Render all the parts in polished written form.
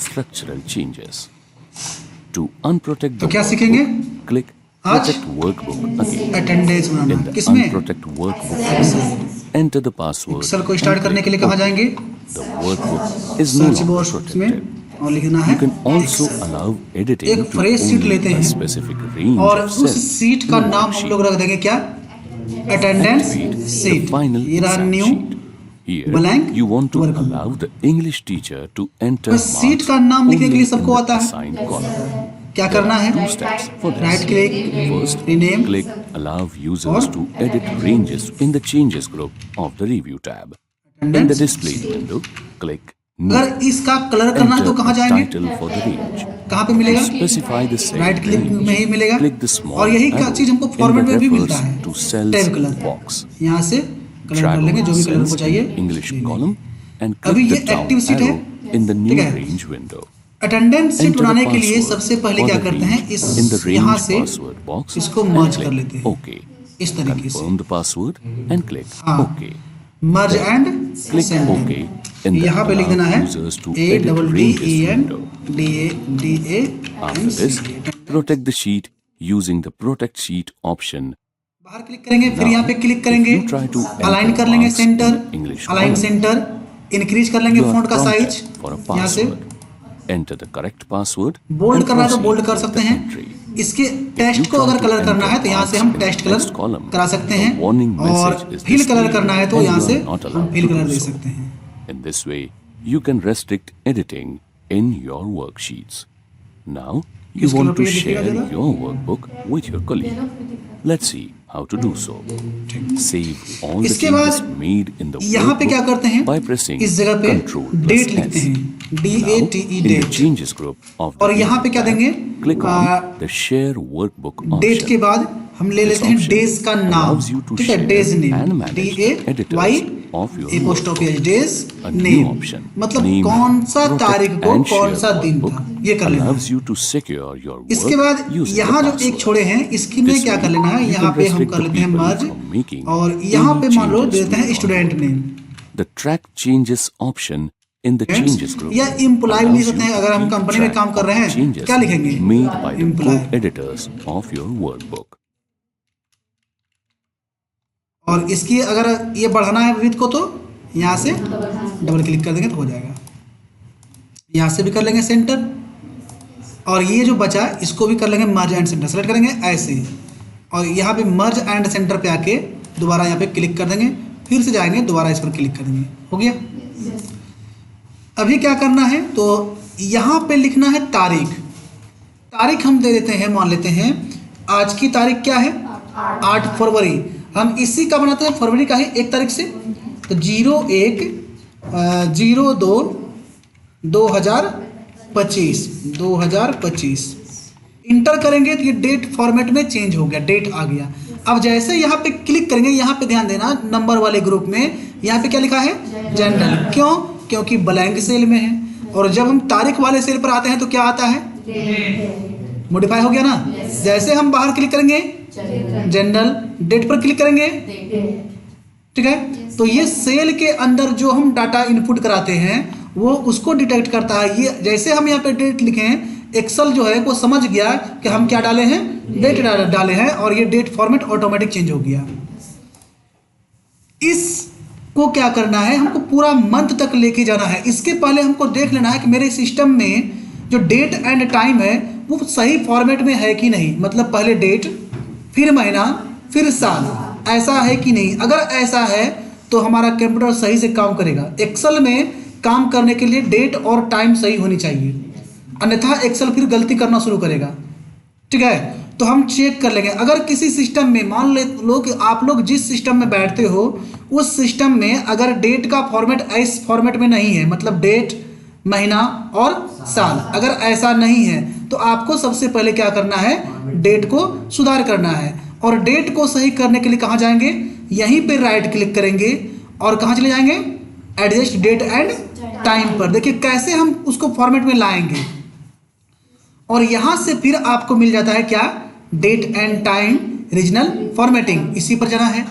structural changes. To unprotect तो the क्या सीखेंगे workbook, click आज Protect Workbook again. Attendance In बनाना the किसमें Unprotect Workbook, enter the password. Excel को स्टार्ट करने के लिए कहाँ जाएंगे The workbook is no search longer box protected. में और लिखना है You can also Excel। allow editing एक to फ्रेश सीट only लेते a हैं specific range और of उस cells सीट in का a नाम हम worksheet. लोग रख देंगे क्या attendance Activate the seat final ये रहा exam new sheet. Here, blank you want to workbook। allow the English teacher to enter बस सीट marks का नाम लिखने के only लिए in सबको the आता है assigned column. क्या There करना are है two steps for this. Right click First, rename click Allow users और to edit ranges in the Changes group of the Review tab. In the attendance Display window, click New. अगर इसका colour करना है Enter तो कहाँ a जाएंगे title for the range. कहाँ पे To मिलेगा specify the same right click range, में ही मिलेगा click the small और यही arrow चीज हमको in फॉर्मेट the में भी मिलता refers है to cells tab colour box. यहाँ से कलर Drag कर लेंगे over जो the भी कलर cells को in चाहिए the English ले लेंगे। column and अभी click ये the down एक्टिव सीट है arrow in the ठीक new है range window. Attendance seat Enter the बनाने के लिए password सबसे पहले for क्या the करते हैं range in the यहाँ range से password box इसको and मर्ज कर click लेते हैं OK. इस तरीके से Confirm the password and click हाँ OK. Merge and Click OK in the यहाँ पे लिख देना Allow है users to A edit double D ranges E N window. D A D A After this, protect the sheet using the Protect Sheet option. बाहर click करेंगे फिर Now, यहाँ पे क्लिक if करेंगे you try to align enter कर लेंगे marks centre in the English align column, centre increase कर लेंगे You are फॉन्ट का prompted साइज for a यहाँ से password. Enter the correct password bold and करना है तो proceed बोल्ड कर with सकते the हैं entry. इसके you टेक्स्ट को try अगर to कलर करना enter है तो यहाँ से हम marks in text the colour text column, करा सकते a हैं warning और message is fill colour displayed करना है तो and यहाँ you से are not हम allowed fill to colour do दे so. सकते हैं In this way, you can restrict editing in your worksheets. Now, you किस कलर want पे to ये दिखेगा share ज़रा? your workbook with your colleague. Let's see how to do so. Save all the इसके changes बाद made in the यहाँ पे क्या workbook करते हैं by pressing इस जगह पे Ctrl डेट plus लिखते S. हैं D Now, A T E in the date Changes group of the और यहाँ पे Review क्या tab, देंगे click on the Share Workbook date के option. बाद हम ले This लेते हैं option डेज का नाम allows you to ठीक है share days and name manage D the A editors Y of your apostrophe workbook. Days A new name option मतलब named कौन सा Protect तारीख को and कौन Share सा दिन Workbook था ये कर लेना allows है you to secure your इसके work बाद using यहाँ the जो एक password. छोड़े हैं इसकी में This क्या way, कर लेना है you यहाँ can पे हम restrict कर the लेते हैं people मर्ज from making और यहाँ पे any मान लो changes देते to हैं your student work. Name The Track Changes option in the Changes group या इम्प्लॉय allows लिख you सकते हैं to अगर हम keep कंपनी में track काम कर of रहे the हैं changes क्या लिखेंगे made by the employ co-editors of your workbook. और इसकी अगर ये बढ़ाना है विड्थ को तो यहाँ से डबल क्लिक कर देंगे तो हो जाएगा यहाँ से भी कर लेंगे सेंटर और ये जो बचा इसको भी कर लेंगे मर्ज एंड सेंटर सेलेक्ट करेंगे ऐसे और यहाँ पे मर्ज एंड सेंटर पे आके दोबारा यहाँ पे क्लिक कर देंगे फिर से जाएंगे दोबारा इस पर क्लिक कर देंगे हो गया अभी क्या करना है तो यहाँ पे लिखना है तारीख हम दे देते हैं मान लेते हैं आज की तारीख क्या है 8 फरवरी हम इसी का बनाते हैं फरवरी का ही 1 तारीख से तो 01/02/2025 इंटर करेंगे तो ये डेट फॉर्मेट में चेंज हो गया डेट आ गया अब जैसे यहाँ पे क्लिक करेंगे यहाँ पे ध्यान देना नंबर वाले ग्रुप में यहाँ पे क्या लिखा है जनरल क्योंकि ब्लैंक सेल में है और जब हम तारीख वाले सेल पर आते हैं तो क्या आता है मॉडिफाई हो गया ना जैसे हम बाहर क्लिक करेंगे जनरल डेट पर क्लिक करेंगे ठीक है तो ये सेल के अंदर जो हम डाटा इनपुट कराते हैं वो उसको डिटेक्ट करता है ये जैसे हम यहाँ पे डेट लिखे हैं एक्सेल जो है वो समझ गया कि हम क्या डाले हैं डेट डाले हैं और ये डेट फॉर्मेट ऑटोमेटिक चेंज हो गया इसको क्या करना है हमको पूरा मंथ तक लेके जाना है इसके पहले हमको देख लेना है कि मेरे सिस्टम में जो डेट एंड टाइम है वो सही फॉर्मेट में है कि नहीं मतलब पहले डेट फिर महीना फिर साल ऐसा है कि नहीं अगर ऐसा है तो हमारा कंप्यूटर सही से काम करेगा एक्सेल में काम करने के लिए डेट और टाइम सही होनी चाहिए अन्यथा एक्सेल फिर गलती करना शुरू करेगा ठीक है तो हम चेक कर लेंगे अगर किसी सिस्टम में मान लो कि आप लोग जिस सिस्टम में बैठते हो उस सिस्टम में अगर डेट का फॉर्मेट इस फॉर्मेट में नहीं है मतलब डेट महीना और साल अगर ऐसा नहीं है तो आपको सबसे पहले क्या करना है डेट को सुधार करना है और डेट को सही करने के लिए कहाँ जाएंगे यहीं पे राइट क्लिक करेंगे और कहाँ चले जाएंगे एडजस्ट डेट एंड टाइम पर देखिए कैसे हम उसको फॉर्मेट में लाएंगे और यहाँ से फिर आपको मिल जाता है क्या date and time regional formatting इसी पर जाना है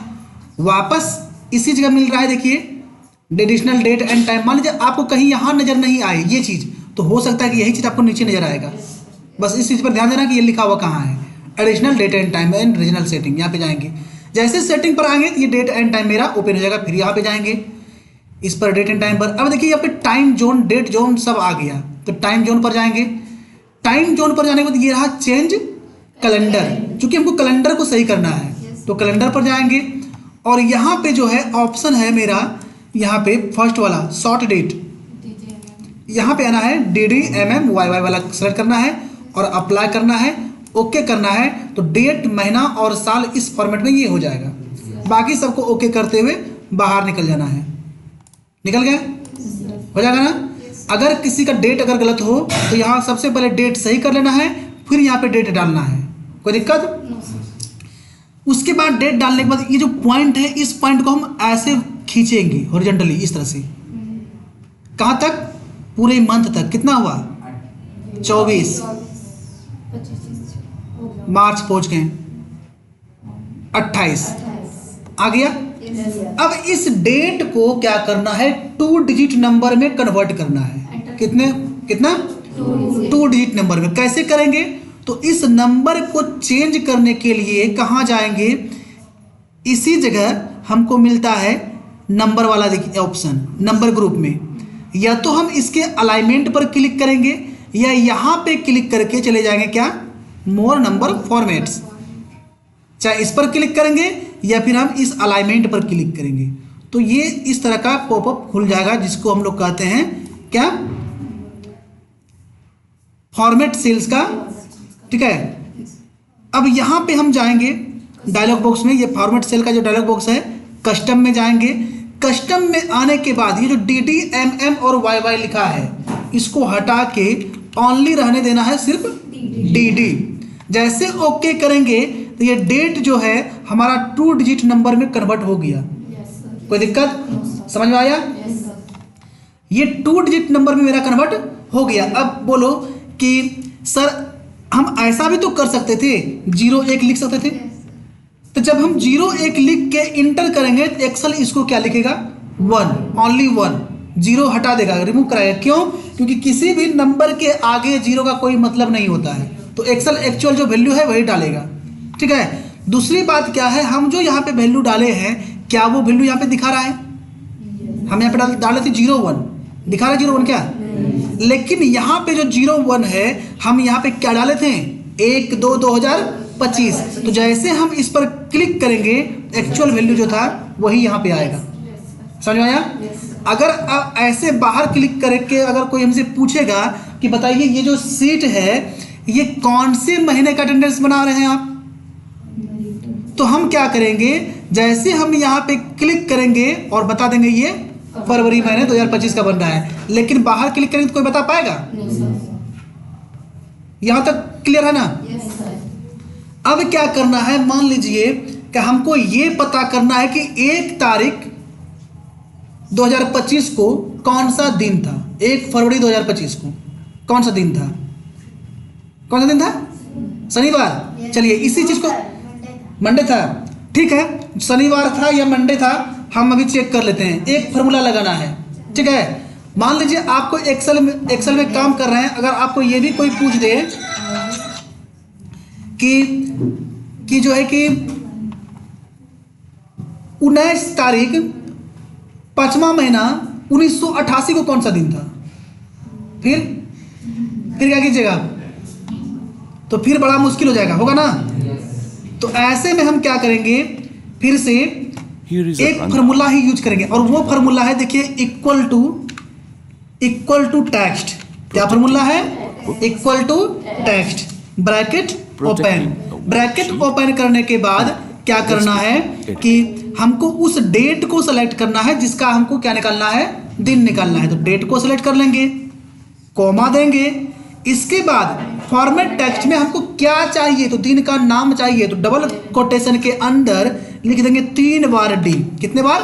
वापस इसी जगह मिल रहा है देखिए एडिशनल डेट एंड टाइम मान लीजिए आपको कहीं यहाँ नजर नहीं आए ये चीज़ तो हो सकता है कि यही चीज़ आपको नीचे नजर आएगा। बस इस चीज़ पर ध्यान देना कि ये लिखा हुआ कहाँ है, additional date and time and regional setting, यहाँ पे जाएंगे। जैसे सेटिंग पर आएंगे ये डेट एंड टाइम मेरा ओपन हो जाएगा, फिर यहाँ पे जाएंगे इस पर डेट एंड टाइम पर। अब देखिए यहाँ पे टाइम जोन, डेट जोन सब आ गया, तो टाइम जोन पर जाएंगे। टाइम जोन पर जाने के बाद ये रहा चेंज कैलेंडर, क्योंकि हमको कैलेंडर को सही करना है तो कैलेंडर पर जाएंगे और यहाँ पे जो है ऑप्शन है मेरा, यहाँ पे फर्स्ट वाला शॉर्ट डेट, यहाँ पे आना है DDMMYY वाला सेलेक्ट करना है और अप्लाई करना है, ओके करना है, तो डेट, महीना और साल इस फॉर्मेट में ये हो जाएगा। बाकी सबको ओके करते हुए बाहर निकल जाना है। निकल गया, हो जाएगा ना। अगर किसी का डेट अगर गलत हो तो यहाँ सबसे पहले डेट सही कर लेना है, फिर यहाँ पे डेट डालना है, कोई दिक्कत। उसके बाद डेट डालने के बाद ये जो पॉइंट है, इस पॉइंट को हम ऐसे खींचेंगे हॉरिजॉन्टली इस तरह से, कहाँ तक, पूरे मंथ तक। कितना हुआ, 24 मार्च पहुंच गए, 28 आ गया। अब इस डेट को क्या करना है, 2 डिजिट नंबर में कन्वर्ट करना है। कितना 2 डिजिट नंबर में। कैसे करेंगे, तो इस नंबर को चेंज करने के लिए कहाँ जाएंगे, इसी जगह हमको मिलता है नंबर वाला, देखिए ऑप्शन नंबर ग्रुप में। या तो हम इसके अलाइनमेंट पर क्लिक करेंगे या यहाँ पे क्लिक करके चले जाएंगे क्या, मोर नंबर फॉर्मेट्स, चाहे इस पर क्लिक करेंगे या फिर हम इस अलाइनमेंट पर क्लिक करेंगे, तो ये इस तरह का पॉपअप खुल जाएगा, जिसको हम लोग कहते हैं क्या, फॉर्मेट सेल्स का। ठीक है, अब यहाँ पे हम जाएंगे डायलॉग बॉक्स में, ये फॉर्मेट सेल का जो डायलॉग बॉक्स है, कस्टम में जाएंगे। कस्टम में आने के बाद ये जो DDMM और YY लिखा है, इसको हटा के ओनली रहने देना है सिर्फ DD। जैसे ओके करेंगे तो ये डेट जो है हमारा 2 डिजिट नंबर में कन्वर्ट हो गया। कोई दिक्कत, समझ में आया? ये 2 डिजिट नंबर में मेरा कन्वर्ट हो गया। अब बोलो कि सर हम ऐसा भी तो कर सकते थे, 01 लिख सकते थे। तो जब हम 01 लिख के इंटर करेंगे तो एक्सेल इसको क्या लिखेगा, 1, ओनली 1, 0 हटा देगा, रिमूव कराएगा। क्यों? क्योंकि किसी भी नंबर के आगे 0 का कोई मतलब नहीं होता है, तो एक्सेल एक्चुअल जो वैल्यू है वही डालेगा। ठीक है, दूसरी बात क्या है, हम जो यहाँ पे वैल्यू डाले हैं, क्या वो वैल्यू यहाँ पे दिखा रहा है? हम यहाँ पे डाले थे 01, दिखा रहा है 01 क्या? लेकिन यहाँ पे जो 01 है, हम यहाँ पे क्या डाले थे, 1/2/2025। तो जैसे हम इस पर क्लिक करेंगे, एक्चुअल वैल्यू जो था वही यहाँ पे आएगा। समझ में आया? अगर आप ऐसे बाहर क्लिक करके अगर कोई हमसे पूछेगा कि बताइए ये जो सीट है ये कौन से महीने का अटेंडेंस बना रहे हैं आप, तो हम क्या करेंगे, जैसे हम यहाँ पे क्लिक करेंगे और बता देंगे ये फरवरी महीने 2025 का बन रहा है। लेकिन बाहर क्लिक करेंगे तो कोई बता पाएगा? यहां तक क्लियर है ना? अब क्या करना है, मान लीजिए कि हमको ये पता करना है कि 1 तारीख 2025 को कौन सा दिन था, 1 फरवरी 2025 को कौन सा दिन था, कौन सा दिन था, शनिवार। चलिए इसी चीज को, मंडे था, ठीक है, शनिवार था या मंडे था, हम अभी चेक कर लेते हैं। एक फार्मूला लगाना है, ठीक है। मान लीजिए आपको एक्सेल में काम कर रहे हैं, अगर आपको ये भी कोई पूछ दे कि जो है कि 19 तारीख 5वां महीना 1988 को कौन सा दिन था, फिर क्या कीजिएगा, तो फिर बड़ा मुश्किल हो जाएगा, होगा ना। तो ऐसे में हम क्या करेंगे, फिर से एक फार्मूला ही यूज करेंगे, और वो फार्मूला है, देखिए, इक्वल टू टेक्स्ट। क्या फार्मूला है? Equal to text, bracket open करने के बाद क्या करना है कि हमको उस डेट को सेलेक्ट करना है जिसका हमको क्या निकालना है, दिन निकालना है। तो डेट को सेलेक्ट कर लेंगे, कॉमा देंगे, इसके बाद फॉर्मेट टेक्स्ट में हमको क्या चाहिए, तो दिन का नाम चाहिए, तो डबल कोटेशन के अंदर लिख देंगे 3 बार डी। कितने बार?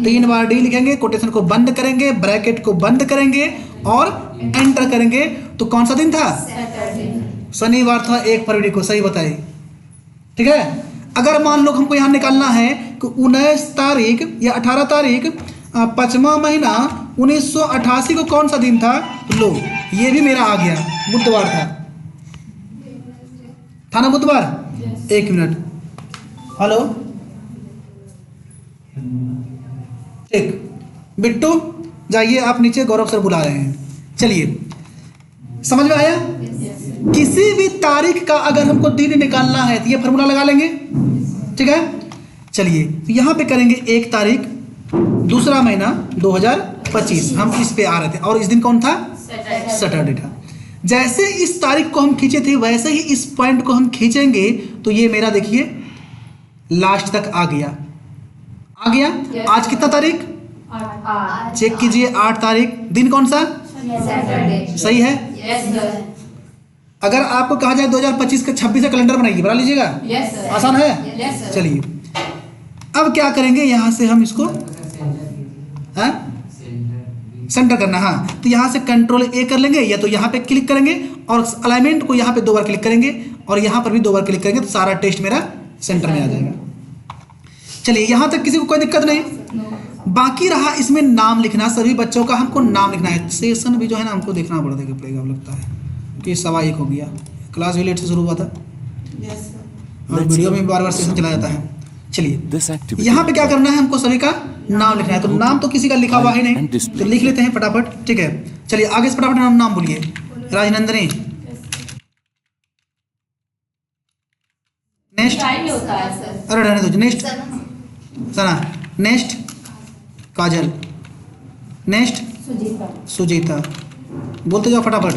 3 बार डी लिखेंगे, कोटेशन को बंद करेंगे, ब्रैकेट को बंद करेंगे और एंटर करेंगे। तो कौन सा दिन था? शनिवार था, 1 फरवरी को। सही बताइए, ठीक है। अगर मान लो हमको यहाँ निकालना है कि 19 तारीख या 18 तारीख 5वां महीना 1988 को कौन सा दिन था, लो ये भी मेरा आ गया, बुधवार था ना बुधवार। एक मिनट, हेलो ठीक, बिट्टू जाइए आप नीचे, गौरव सर बुला रहे हैं। चलिए समझ में आया? किसी भी तारीख का अगर हमको दिन निकालना है तो ये फॉर्मूला लगा लेंगे, ठीक है। चलिए तो यहाँ पे करेंगे 1 तारीख दूसरा महीना 2025, हम इस पे आ रहे थे और इस दिन कौन था? सैटरडे था। जैसे इस तारीख को हम खींचे थे वैसे ही इस पॉइंट को हम खींचेंगे तो ये मेरा देखिए लास्ट तक आ गया, आ गया। आज कितना तारीख? 8 चेक कीजिए, 8 तारीख, दिन कौन सा? सैटरडे। सही है। Yes sir. अगर आपको कहा जाए 2025 का 26 का कैलेंडर बनाइए, बना लीजिएगा? Yes sir. आसान है। Yes sir. चलिए अब क्या करेंगे, यहाँ से हम इसको सेंटर करना, हाँ तो यहाँ से कंट्रोल ए कर लेंगे या तो यहाँ पे क्लिक करेंगे और अलाइनमेंट को यहाँ पे 2 बार क्लिक करेंगे और यहाँ पर भी 2 बार क्लिक करेंगे तो सारा टेस्ट मेरा सेंटर में आ जाएगा। चलिए यहाँ तक किसी को कोई दिक्कत नहीं। बाकी रहा इसमें नाम लिखना, सभी बच्चों का हमको नाम लिखना है। सेशन भी जो है ना हमको देखना पड़ेगा, अब लगता है कि 1:15 हो गया, क्लास भी लेट से शुरू हुआ था और वीडियो में बार बार सेशन चला जाता है। चलिए यहाँ पे क्या करना है, हमको सभी का नाम लिखना है। तो नाम तो किसी का लिखा हुआ है नहीं तो लिख लेते हैं फटाफट, ठीक है। चलिए आगे से फटाफट नाम बोलिए। राजनंदनी, नेक्स्ट, टाइम होता है सर। अरे रहने दो, next Sana, next Kajal, next Sujita. Sujita, बोलते जाओ फटाफट।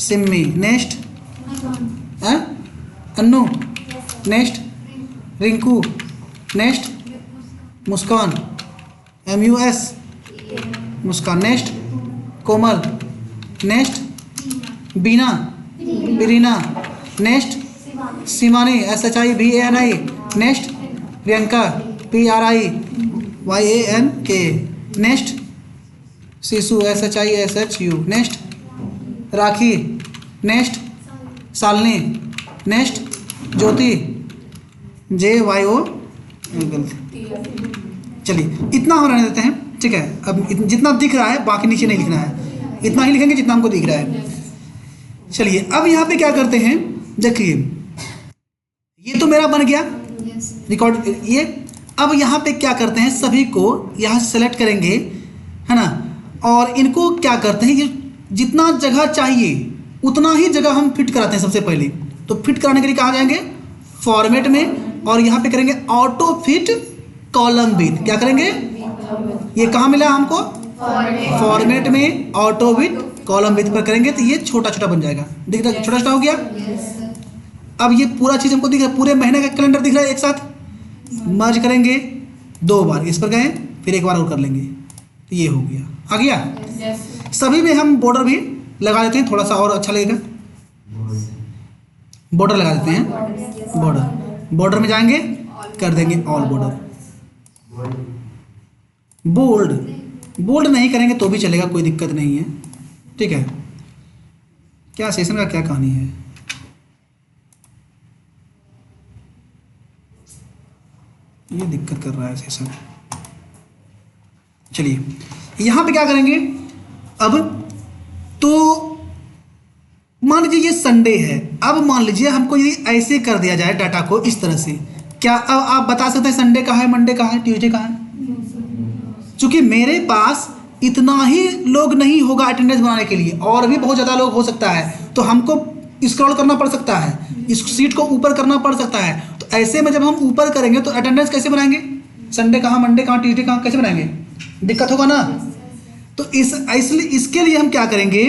Simmi, next Annu, next Rinku, next Muskan, MUS Muskan, next Komal, next Beena, Birina, next Simani, SHIVANI, next Priyanka, PRIYANK, next Shishu, SHISHU, next Rakhi, next Shalini, next Jyoti, JYO, चलिए इतना हो रहने देते हैं, ठीक है। अब जितना दिख रहा है बाकी नीचे नहीं लिखना है, इतना ही लिखेंगे जितना हमको दिख रहा है। चलिए अब यहाँ पे क्या करते हैं, देखिए ये तो मेरा बन गया रिकॉर्ड ये। अब यहाँ पे क्या करते हैं, सभी को यहाँ सेलेक्ट करेंगे, है ना, और इनको क्या करते हैं, ये जितना जगह चाहिए उतना ही जगह हम फिट कराते हैं सबसे पहले। तो फिट कराने के लिए कहाँ जाएंगे, फॉर्मेट में, और यहाँ पे करेंगे ऑटो फिट कॉलम विथ। क्या करेंगे, ये कहाँ मिला हमको, फॉर्मेट में ऑटो विथ कॉलम विथ पर करेंगे तो ये छोटा छोटा बन जाएगा, दिख रहा है, छोटा छोटा हो गया। अब ये पूरा चीज़ हमको दिख रहा है, पूरे महीने का कैलेंडर दिख रहा है एक साथ। मर्ज करेंगे 2 बार, इस पर गए फिर 1 बार और कर लेंगे तो ये हो गया, आ गया। सभी में हम बॉर्डर भी लगा देते हैं, थोड़ा सा और अच्छा लगेगा। बॉर्डर लगा देते हैं, बॉर्डर में जाएंगे कर देंगे ऑल बॉर्डर। बोल्ड नहीं करेंगे तो भी चलेगा, कोई दिक्कत नहीं है, ठीक है। क्या सेशन का क्या कहानी है, ये दिक्कत कर रहा है सेशन। चलिए यहाँ पे क्या करेंगे, अब तो मान लीजिए ये संडे है। अब मान लीजिए हमको यदि ऐसे कर दिया जाए डाटा को इस तरह से, क्या अब आप बता सकते हैं संडे कहाँ है, मंडे कहाँ है, ट्यूसडे कहाँ है? चूंकि मेरे पास इतना ही लोग नहीं होगा अटेंडेंस बनाने के लिए, और भी बहुत ज़्यादा लोग हो सकता है, तो हमको स्क्रॉल करना पड़ सकता है, इस सीट को ऊपर करना पड़ सकता है। तो ऐसे में जब हम ऊपर करेंगे तो अटेंडेंस कैसे बनाएंगे, संडे कहाँ, मंडे कहाँ, ट्यूसडे कहाँ, कैसे बनाएंगे, दिक्कत होगा ना। तो इसलिए इसके लिए हम क्या करेंगे,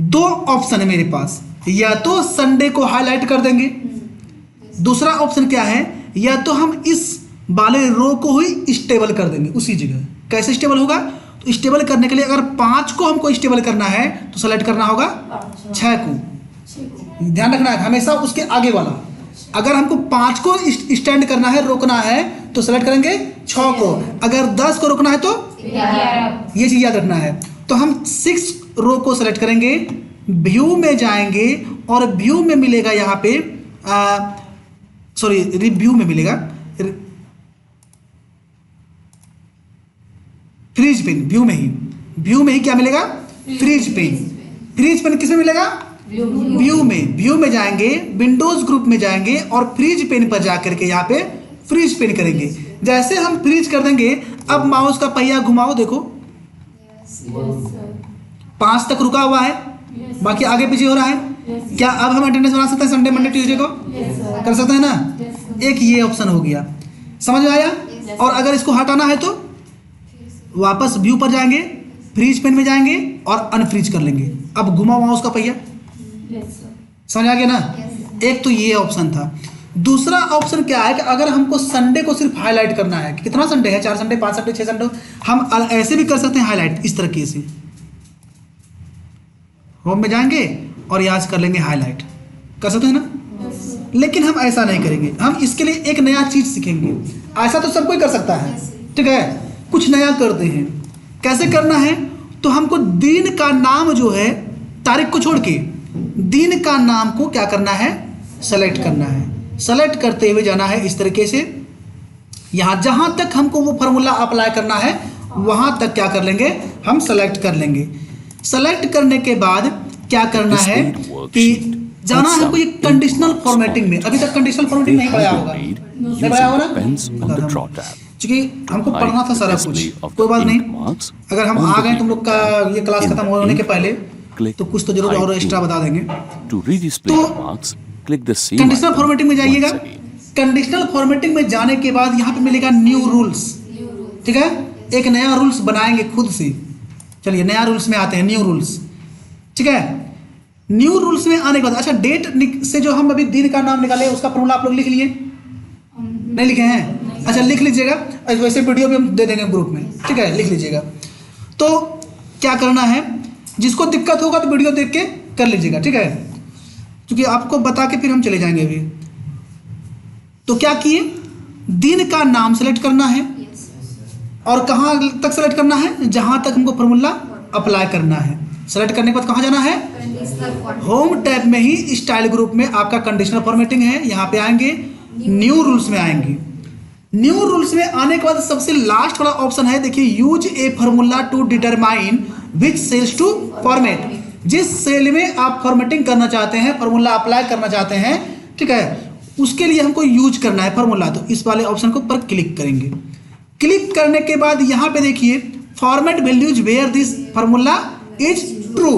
2 ऑप्शन है मेरे पास, या तो संडे को हाईलाइट कर देंगे, दूसरा ऑप्शन क्या है, या तो हम इस वाले रो को ही स्टेबल कर देंगे उसी जगह। कैसे स्टेबल होगा, तो स्टेबल करने के लिए अगर 5 को हमको स्टेबल करना है तो सेलेक्ट करना होगा 6 को, ध्यान रखना है हमेशा उसके आगे वाला। अगर हमको 5 को स्टैंड करना है, रोकना है, तो सेलेक्ट करेंगे 6 को। अगर 10 को रोकना है तो ये चीज़ याद रखना है। तो हम 6 रो को सेलेक्ट करेंगे, व्यू में जाएंगे और व्यू में मिलेगा यहाँ पे सॉरी रिव्यू में मिलेगा फ्रीज पेन, व्यू में ही क्या मिलेगा, फ्रीज पेन। फ्रीज पेन किसमें मिलेगा? व्यू में जाएंगे, विंडोज ग्रुप में जाएंगे और फ्रीज पेन पर जाकर के यहाँ पे फ्रीज पेन करेंगे। जैसे हम फ्रीज कर देंगे, अब माउस का पहिया घुमाओ, देखो 5 तक रुका हुआ है, बाकी आगे पीछे हो रहा है। क्या अब हम अटेंडेंस बना सकते हैं संडे मंडे ट्यूसडे को? कर सकते हैं ना। एक ये ऑप्शन हो गया, समझ में आया? और अगर इसको हटाना है तो वापस व्यू पर जाएंगे, फ्रीज पेन में जाएंगे और अनफ्रीज कर लेंगे। अब घुमाओ माउस का पहिया, समझ आ गया ना? एक तो ये ऑप्शन था। दूसरा ऑप्शन क्या है कि अगर हमको संडे को सिर्फ हाईलाइट करना है कि कितना संडे है, 4 संडे, 5 संडे, 6 संडे, हम ऐसे भी कर सकते हैं हाईलाइट इस तरीके से। होम में जाएंगे और यहाँ से कर लेंगे हाईलाइट, कर सकते हैं ना? लेकिन हम ऐसा नहीं करेंगे, हम इसके लिए एक नया चीज सीखेंगे। ऐसा तो सब कोई कर सकता है, ठीक है? कुछ नया करते हैं। कैसे करना है? तो हमको दिन का नाम जो है, तारीख को छोड़ के दिन का नाम को क्या करना है? सेलेक्ट करना है। सेलेक्ट करते हुए जाना है इस तरीके से, यहाँ जहां तक हमको वो फॉर्मूला अप्लाई करना है वहां तक क्या कर लेंगे? हम सेलेक्ट कर लेंगे। सेलेक्ट करने के बाद क्या करना है कि जाना है हमको ये कंडीशनल फॉर्मेटिंग में। अभी तक कंडीशनल फॉर्मेटिंग नहीं पढ़ाया होगा, नहीं पढ़ाया होगा ना? क्योंकि हमको पढ़ना था सारा कुछ, कोई बात नहीं। अगर हम आ गए तुम लोग का ये क्लास खत्म होने के पहले तो कुछ तो जरूर और एक्स्ट्रा बता देंगे। तो कंडीशनल फॉर्मेटिंग में जाइएगा। कंडीशनल फॉर्मेटिंग में जाने के बाद यहाँ पे मिलेगा न्यू रूल्स, ठीक है? एक नया रूल्स बनाएंगे खुद से। चलिए नया रूल्स में आते हैं, न्यू रूल्स, ठीक है? न्यू रूल्स में आने के बाद अच्छा डेट से जो हम अभी दिन का नाम निकाले उसका फॉर्मूला आप लोग लिख लिए? नहीं लिखे हैं? अच्छा लिख लीजिएगा, वैसे वीडियो भी हम दे देंगे ग्रुप में, ठीक है? लिख लीजिएगा। तो क्या करना है, जिसको दिक्कत होगा तो वीडियो देख के कर लीजिएगा, ठीक है? क्योंकि आपको बता के फिर हम चले जाएंगे अभी। तो क्या किए, दिन का नाम सेलेक्ट करना है और कहाँ तक सेलेक्ट करना है? जहां तक हमको फॉर्मूला अप्लाई करना है। सेलेक्ट करने के बाद कहाँ जाना है? होम टैब में ही स्टाइल ग्रुप में आपका कंडीशनल फॉर्मेटिंग है, यहाँ पे आएंगे, न्यू रूल्स में आएंगे। न्यू रूल्स में आने के बाद सबसे लास्ट वाला ऑप्शन है, देखिए, use a formula to determine which cells to format. जिस सेल में आप फॉर्मेटिंग करना चाहते हैं, फॉर्मूला अप्लाई करना चाहते हैं, ठीक है, उसके लिए हमको यूज करना है फॉर्मूला। तो इस वाले ऑप्शन को पर क्लिक करेंगे। क्लिक करने के बाद यहाँ पे देखिए format values where this formula is true.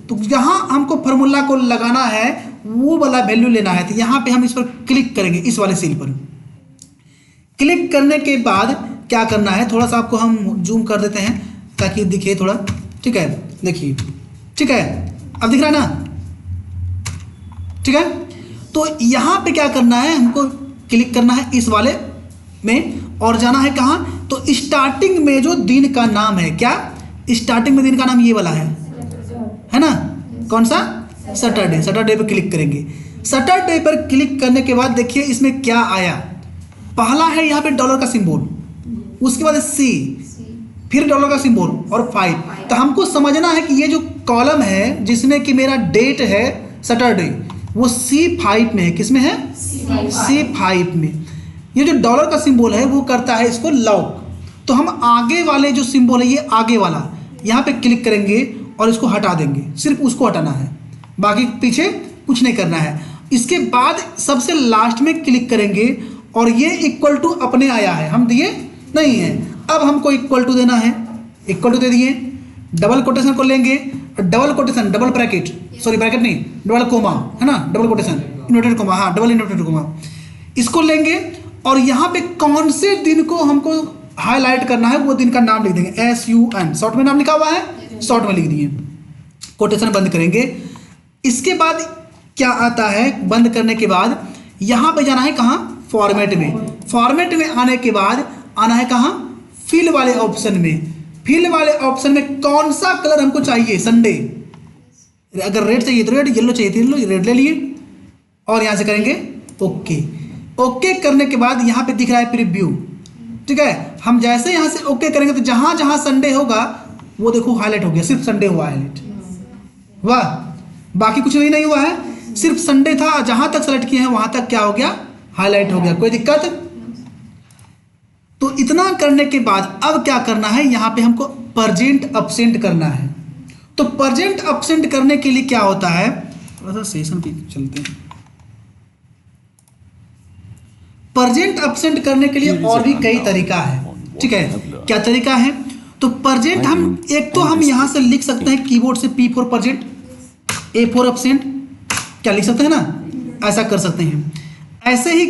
तो जहाँ हमको फॉर्मूला को लगाना है वो वाला वैल्यू लेना है, तो यहाँ पे हम इस पर क्लिक करेंगे, इस वाले सेल पर। क्लिक करने के बाद क्या करना है, थोड़ा सा आपको हम जूम कर देते हैं ताकि दिखे थोड़ा, ठीक है? देखिए, ठीक है, अब दिख रहा है ना? ठीक है। तो यहाँ पे क्या करना है, हमको क्लिक करना है इस वाले में और जाना है कहाँ, तो स्टार्टिंग में जो दिन का नाम है, क्या स्टार्टिंग में दिन का नाम ये वाला है ना? कौन सा? सैटरडे। सैटरडे पे क्लिक करेंगे। सैटरडे पर क्लिक करने के बाद देखिए इसमें क्या आया। पहला है यहाँ पे डॉलर का सिंबल, उसके बाद सी, फिर डॉलर का सिंबल और 5। तो हमको समझना है कि ये जो कॉलम है जिसमें कि मेरा डेट है सैटरडे, वो C5 में है। किसमें है? C5 में। ये जो डॉलर का सिंबल है वो करता है इसको लॉक। तो हम आगे वाले जो सिंबल है, ये आगे वाला, यहाँ पे क्लिक करेंगे और इसको हटा देंगे। सिर्फ उसको हटाना है, बाकी पीछे कुछ नहीं करना है। इसके बाद सबसे लास्ट में क्लिक करेंगे और ये इक्वल टू अपने आया है, हम दिए नहीं है। अब हमको इक्वल टू देना है, इक्वल टू दे दिए। डबल कोटेशन को लेंगे, double quotation, double bracket, sorry bracket नहीं, डबल कोमा है ना, डबल कोटेशन, इन्वर्टेड कोमा, हाँ डबल इन्वर्टेड कोमा, इसको लेंगे और यहाँ पे कौन से दिन को हमको हाईलाइट करना है वो दिन का नाम लिख देंगे, SUN, शॉर्ट में नाम लिखा हुआ है, शॉर्ट में लिख दिए। कोटेशन बंद करेंगे। इसके बाद क्या आता है, बंद करने के बाद यहाँ पे जाना है कहाँ, फॉर्मेट में। फॉर्मेट में आने के बाद आना है कहाँ, फिल वाले ऑप्शन में। फिल वाले ऑप्शन में कौन सा कलर हमको चाहिए, संडे, अगर रेड चाहिए तो रेड, येलो चाहिए तो येलो, रेड ले लिए और यहाँ से करेंगे ओके। ओके करने के बाद यहाँ पे दिख रहा है प्रीव्यू, ठीक है। हम जैसे यहाँ से ओके करेंगे तो जहाँ जहाँ संडे होगा वो देखो हाईलाइट हो गया, सिर्फ संडे हुआ हाईलाइट, वाह, बाकी कुछ नहीं हुआ है, सिर्फ संडे था, जहाँ तक सेलेक्ट किए हैं वहाँ तक क्या हो गया, हाईलाइट हो गया। कोई दिक्कत? तो इतना करने के बाद अब क्या करना है, यहाँ पे हमको प्रेजेंट एब्सेंट करना है। तो प्रेजेंट एब्सेंट करने के लिए क्या होता है, थोड़ा सा सेशन पे चलते हैं। प्रेजेंट एब्सेंट करने के लिए और भी कई तरीका है, ठीक है। क्या तरीका है, तो प्रेजेंट हम एक तो हम यहां से लिख सकते हैं कीबोर्ड से P for present, A for absent, क्या लिख सकते हैं ना, ऐसा कर सकते हैं। ऐसे ही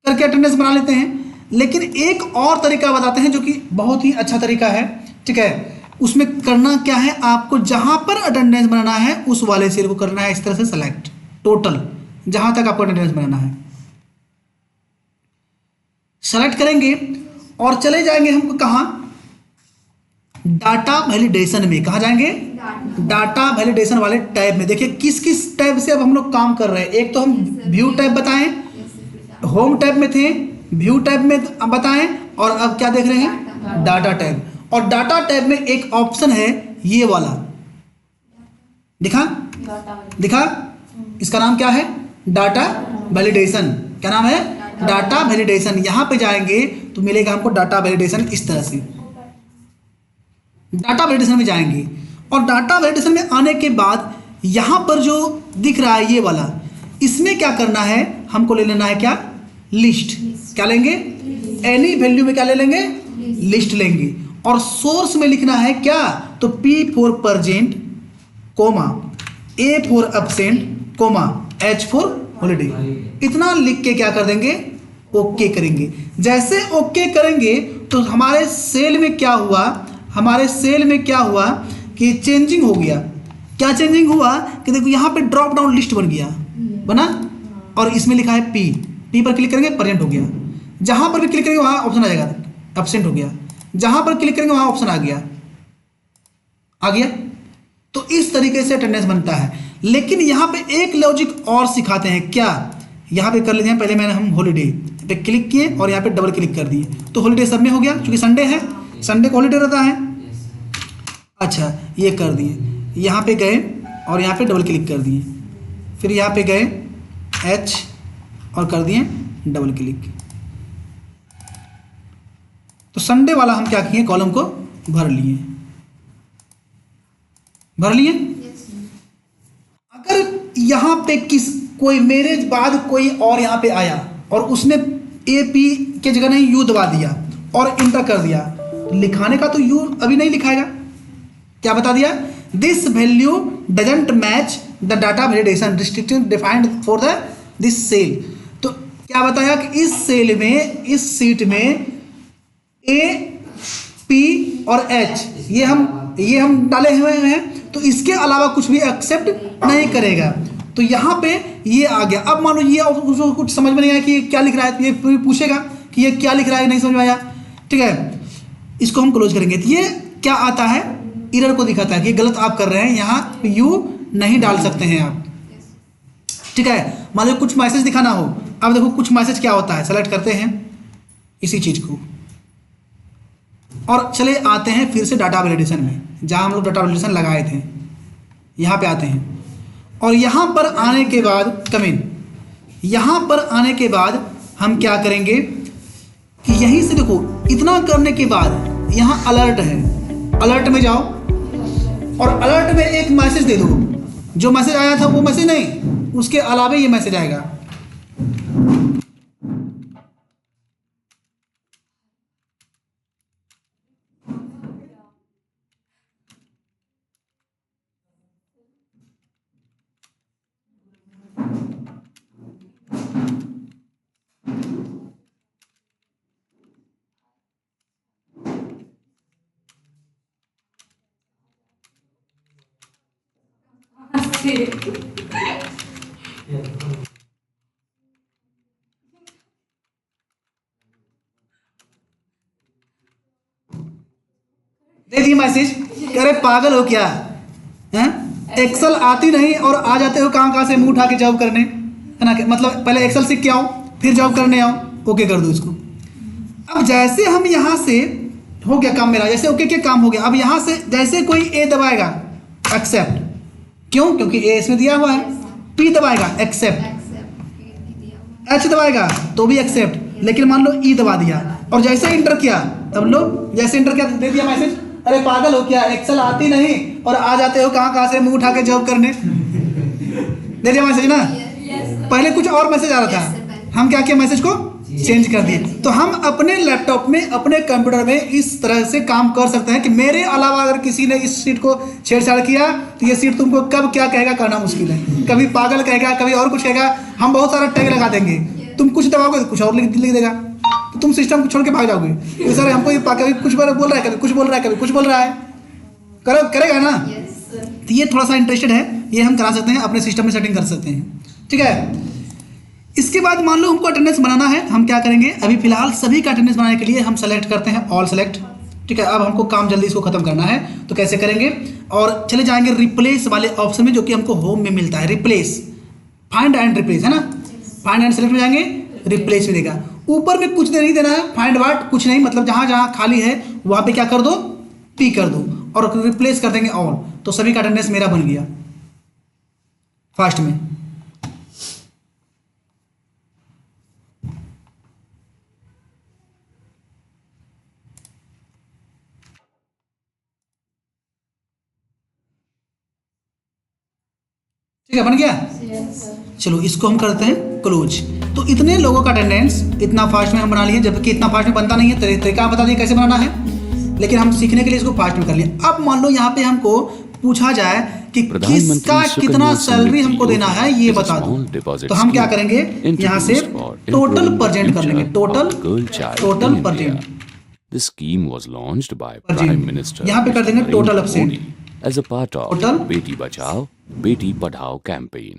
करके अटेंडेंस बना लेते हैं। लेकिन एक और तरीका बताते हैं जो कि बहुत ही अच्छा तरीका है, ठीक है। उसमें करना क्या है, आपको जहां पर अटेंडेंस बनाना है उस वाले सेल को करना है इस तरह से सेलेक्ट, टोटल जहां तक आपको अटेंडेंस बनाना है सेलेक्ट करेंगे और चले जाएंगे हमको कहां, डाटा वैलिडेशन में। कहां जाएंगे, डाटा वैलिडेशन वाले टैब में। देखिए किस किस टैब से अब हम लोग काम कर रहे हैं। एक तो हम व्यू टैब बताएं, होम टैब में थे, व्यू टैब में बताएं, और अब क्या देख रहे हैं, डाटा टैब। और डाटा टैब में एक ऑप्शन है ये वाला, दिखा, इसका नाम क्या है, डाटा वैलिडेशन। क्या नाम है, डाटा वैलिडेशन। यहां पे जाएंगे तो मिलेगा हमको डाटा वैलिडेशन इस तरह से। डाटा वैलिडेशन में जाएंगे और डाटा वैलिडेशन में आने के बाद यहां पर जो दिख रहा है ये वाला, इसमें क्या करना है, हमको ले लेना है क्या, लिस्ट। क्या लेंगे, एनी वैल्यू में क्या ले लेंगे, लिस्ट लेंगे। और सोर्स में लिखना है क्या, तो P for present comma, A for absent comma, H for holiday. इतना लिख के क्या कर देंगे, ओके करेंगे। जैसे ओके करेंगे तो हमारे सेल में क्या हुआ, हमारे सेल में क्या हुआ कि चेंजिंग हो गया। क्या चेंजिंग हुआ कि देखो यहाँ पे ड्रॉप डाउन लिस्ट बन गया, बना, और इसमें लिखा है P पर क्लिक करेंगे प्रेजेंट हो गया। जहां पर भी क्लिक करेंगे वहां ऑप्शन आ जाएगा एब्सेंट हो गया, जहां पर क्लिक करेंगे वहां ऑप्शन आ गया। तो इस तरीके से अटेंडेंस बनता है। लेकिन यहां पे एक लॉजिक और सिखाते हैं, क्या, यहां पे कर लेते हैं, पहले मैंने हम हॉलीडे पे क्लिक किए और यहाँ पे डबल क्लिक कर दिए तो हॉलीडे सब में हो गया, क्योंकि संडे है, संडे को हॉलीडे रहता है। अच्छा ये कर दिए, यहाँ पे गए और यहाँ पे डबल क्लिक कर दिए, फिर यहाँ पे गए H और कर दिए डबल क्लिक। तो संडे वाला हम क्या किए, कॉलम को भर लिए। अगर यहाँ पे कोई मेरे बाद कोई और यहाँ पे आया और उसने AP के जगह नहीं U दबा दिया और इंटर कर दिया, तो लिखाने का तो U अभी नहीं लिखाएगा। क्या बता दिया, this value doesn't match the data validation restricted defined for the this cell. तो क्या बताया कि इस सेल में, इस सीट में A, P और H ये हम डाले हुए हैं, तो इसके अलावा कुछ भी एक्सेप्ट नहीं करेगा। तो यहाँ पे ये आ गया। अब मान लो ये उसको कुछ समझ में नहीं आया कि ये क्या लिख रहा है, तो ये पूछेगा कि ये क्या लिख रहा है, नहीं समझ में आया, ठीक है, इसको हम क्लोज करेंगे। तो ये क्या आता है, एरर को दिखाता है कि गलत आप कर रहे हैं, यहाँ U नहीं डाल सकते हैं आप, ठीक है। मान लो कुछ मैसेज दिखाना हो, अब देखो कुछ मैसेज क्या होता है, सेलेक्ट करते हैं इसी चीज को और चले आते हैं फिर से डाटा वैलिडेशन में, जहां हम लोग डाटा वैलिडेशन लगाए थे, यहाँ पे आते हैं। और यहाँ पर आने के बाद कमिंग, यहाँ पर आने के बाद हम क्या करेंगे कि यहीं से देखो, इतना करने के बाद यहाँ अलर्ट है, अलर्ट में जाओ और अलर्ट में एक मैसेज दे दो। जो मैसेज आया था वो मैसेज नहीं, उसके अलावा ये मैसेज आएगा। दे दिए मैसेज, कह रहे पागल हो क्या हैं, एक्सेल आती नहीं और आ जाते हो कहाँ से मुंह उठा के जॉब करने, है ना। मतलब पहले एक्सेल सीख के आओ फिर जॉब करने आओ, ओके कर दो इसको। अब जैसे हम यहाँ से हो गया काम मेरा, जैसे ओके के काम हो गया। अब यहाँ से जैसे कोई A दबाएगा एक्सेप्ट, क्यों, क्योंकि A इसमें दिया हुआ है। P दबाएगा एक्सेप्ट, H दबाएगा तो भी एक्सेप्ट, लेकिन मान लो E दबा दिया और जैसे इंटर किया, तब लो जैसे इंटर किया दे दिया मैसेज अरे पागल हो क्या, एक्सेल आती नहीं और आ जाते हो कहाँ से मुंह उठा के जॉब करने। दे दिया मैसेज ना, पहले कुछ और मैसेज आ रहा था, हम क्या किया मैसेज को चेंज कर दिए। तो हम अपने लैपटॉप में अपने कंप्यूटर में इस तरह से काम कर सकते हैं कि मेरे अलावा अगर किसी ने इस सीट को छेड़छाड़ किया तो ये सीट तुमको कब क्या कहेगा कहना मुश्किल है, कभी पागल कहेगा, कभी और कुछ कहेगा, हम बहुत सारा टैग लगा देंगे, तुम कुछ दबाओगे तो कुछ और लिख देगा, तो तुम सिस्टम को छोड़ के भाग जाओगे। तो सर हमको ये कभी कुछ बोल रहा है, कभी कुछ बोल रहा है, कभी कुछ बोल रहा है, करेगा ना। तो ये थोड़ा सा इंटरेस्टेड है, ये हम करा सकते हैं, अपने सिस्टम में सेटिंग कर सकते हैं, ठीक है। इसके बाद मान लो हमको अटेंडेंस बनाना है, हम क्या करेंगे, अभी फिलहाल सभी का अटेंडेंस बनाने के लिए हम सेलेक्ट करते हैं ऑल सेलेक्ट, ठीक है। अब हमको काम जल्दी इसको खत्म करना है, तो कैसे करेंगे, और चले जाएंगे रिप्लेस वाले ऑप्शन में जो कि हमको होम में मिलता है, रिप्लेस, फाइंड एंड रिप्लेस, है ना। फाइंड एंड सेलेक्ट में जाएंगे, रिप्लेस में देगा, ऊपर में कुछ नहीं देना है, फाइंड वाट कुछ नहीं, मतलब जहां जहां खाली है वहां पे क्या कर दो, पी कर दो, और रिप्लेस कर देंगे ऑल, तो सभी का अटेंडेंस मेरा बन गया फास्ट में। ठीक है, बन गया। चलो इसको हम करते हैं क्लोज। तो इतने लोगों का अटेंडेंस इतना फास्ट में हम बना लिए, जबकि इतना फास्ट में बनता नहीं है, तरीका बता दिए कैसे बनाना है, लेकिन हम सीखने के लिए इसको फास्ट में कर लिए। अब मान लो यहाँ पे हमको पूछा जाए कि किसका कितना सैलरी हमको देना है ये बता दो, तो हम क्या करेंगे, यहाँ से टोटल प्रेजेंट कर लेंगे, total present. This scheme was launched by Prime Minister यहाँ पे कर देंगे total Modi as a part of Beti Bachao, Beti Padhao campaign.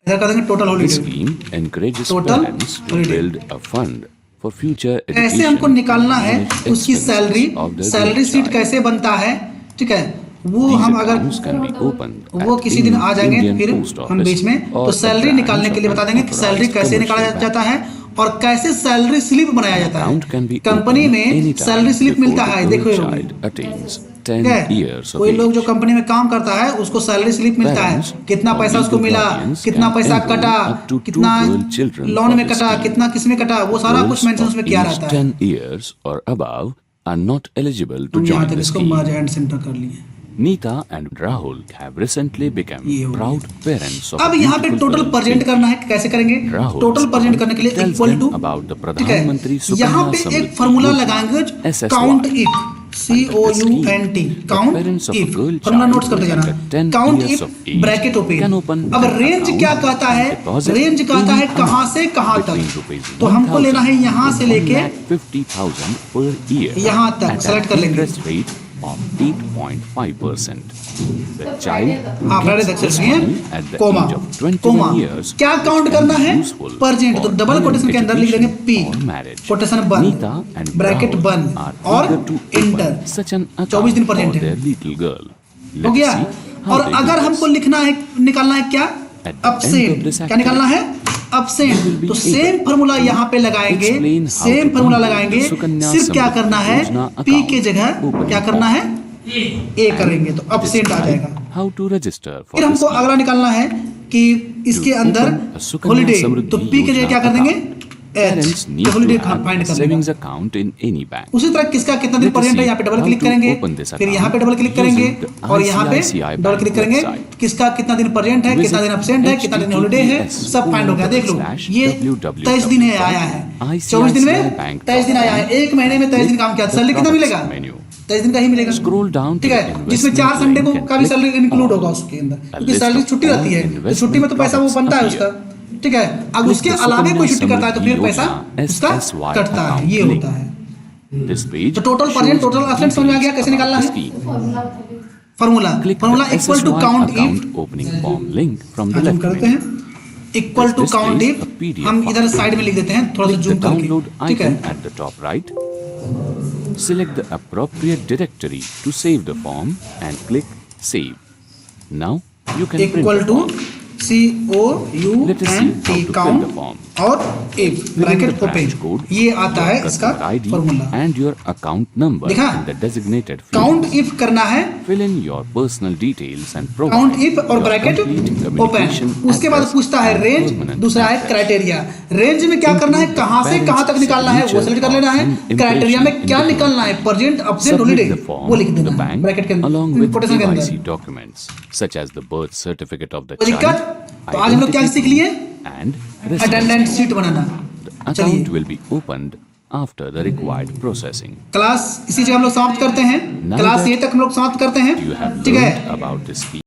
इधर कर देंगे total This holiday. scheme encourages Total parents to holiday. build a fund for future education. ऐसे हमको निकालना है and उसकी expenses salary, of their salary sheet child. कैसे बनता है, ठीक है। वो These हम अगर accounts can be opened वो at किसी दिन आ जाएंगे Indian फिर Post हम Office बीच में, or तो a सैलरी branch निकालने के लिए of बता an देंगे कि सैलरी authorized कैसे निकाला commercial जाता है और कैसे सैलरी स्लिप बनाया जाता Account can है। be कंपनी opened में anytime सैलरी स्लिप before मिलता the है, girl देखो ये child लोग, attains ठीक 10 है। years of कोई लोग जो age. कंपनी में काम करता है उसको सैलरी स्लिप मिलता है, Parents कितना or पैसा उसको legal मिला, guardians कितना can पैसा enroll कटा, up to 2 कितना girl children लोन for में this कटा, scheme. कितना किस में कटा, वो सारा कुछ Girls मेंशन of उसमें किया age रहता है। 10 years or above are not eligible to हम यहाँ join तक the इसको scheme. मर्ज एंड सेंटर कर लिए। Neeta and Rahul have recently become ये हो गया। proud parents of अब a यहाँ पे beautiful total girl, present Pinky. करना है, कैसे करेंगे, Rahul टोटल प्रेजेंट करने के लिए tells equal them to, about the ठीक है, प्रधानमंत्री यहाँ सुकन्या पे एक समृद्धि फॉर्मूला योजना, लगाएंगे, SSY. Count if, COUNT, count parents of a if, girl formula child notes करते who is जाना, under 10 count years if of age bracket can open. open अब an रेंज account क्या कहता है, and deposit रेंज कहता है any कहाँ amount से कहाँ between तक, rupees तो हमको लेना है 1,000 यहाँ से to लेके 1,50,000 per year यहाँ तक at select an कर लेंगे। interest rate of 8.5%. The child हाँ प्राइवेट gets एक्सेस this में money at the comma, age of 21 comma years. क्या which काउंट can करना be है, useful परसेंट, तो for डबल higher कोटेशन के अंदर लिख देंगे education P, or marriage. Quotation बंद, Neeta and ब्रैकेट Rahul बंद are और eager to open enter, such an 24 दिन account परसेंट for है, their little girl. हो Let's गया। see how और they do अगर this. हमको लिखना है, निकालना है क्या, At the end of absent, this क्या निकालना है, अपसेंट, will be तो सेम able फार्मूला to यहाँ पे लगाएंगे, explain how same to formula complete लगाएंगे, the Sukanya सिर्फ क्या Samriddhi करना है, Yojana पी के account जगह opening क्या करना है, ए And करेंगे, तो अपसेंट आ जाएगा। how to register for फिर the हमको scheme. अगला निकालना है कि इसके To अंदर open a Sukanya holiday, Samriddhi तो पी के जगह क्या कर Yojana देंगे, account. एच, Parents need तो holiday to have find a कर savings लेंगे। account in any bank. उसी तरह किसका कितना दिन Let us प्रेजेंट है, see यहाँ पे डबल how क्लिक to करेंगे, open this फिर यहाँ पे account डबल क्लिक करेंगे using the और यहाँ पे ICICI डबल Bank क्लिक करेंगे, website. किसका कितना दिन प्रेजेंट है, कितना दिन एब्सेंट है, कितना दिन हॉलीडे है, सब फाइंड हो गया। देख लो ये 23 दिन है, आया है 24 दिन में 23 दिन आया है, एक महीने में 23 दिन काम किया, सैलरी कितना मिलेगा, 23 दिन का ही मिलेगा। Scroll down ठीक to है, the जिसमें 4 investment संडे को link का भी and salary click include on होगा उसके अंदर, क्योंकि list सैलरी of छुट्टी all रहती है, तो छुट्टी में तो पैसा वो investment बनता है products उसका, ठीक है। अब उसके Click the अलावे कोई Sukanya छुट्टी करता है तो फिर Samriddhi पैसा Yojana उसका SSY कटता है, account ये link. होता है। This page तो टोटल प्रेजेंट, टोटल एब्सेंट समझ में आ गया कैसे निकालना है, formula, Click formula the equal to SSY count if, account opening form link from the आज हम left करते menu. हैं equal to This count displays if, a PDF हम इधर file. साइड में लिख देते हैं थोड़ा सा Click the जूम download करके, ठीक icon है। at the top right. Select the appropriate directory to save the form and click Save. Now you can print equal the to form. Let us see how COUNT to fill the count form. और if Fill in the bracket branch open, code, ये आता है your इसका customer ID formula. and your account number लिखा? in the designated count fields. If करना है, Fill in your personal details and provide count if और your bracket complete open. communication उसके बाद address पूछता है and रेंज, permanent दूसरा है address. क्राइटेरिया। रेंज में क्या करना है, Include the कहाँ से कहाँ तक parent's निकालना है वो signature सेलेक्ट कर लेना है। and क्राइटेरिया में impression क्या in the निकालना है, present absent Submit holiday the form वो लिख to the देना है bank ब्रैकेट के along with कोटेशन के KYC अंदर। documents such as the birth certificate of the कोई child, दिक्कत? तो आज हम लोग क्या सीख लिए? and residence attendance proof. Sheet banana. The account चलिए will be opened after the required processing. Class इसी जगह हम लोग समाप्त करते हैं। Now क्लास that ये तक हम लोग समाप्त करते हैं, You have ठीक है। learned about this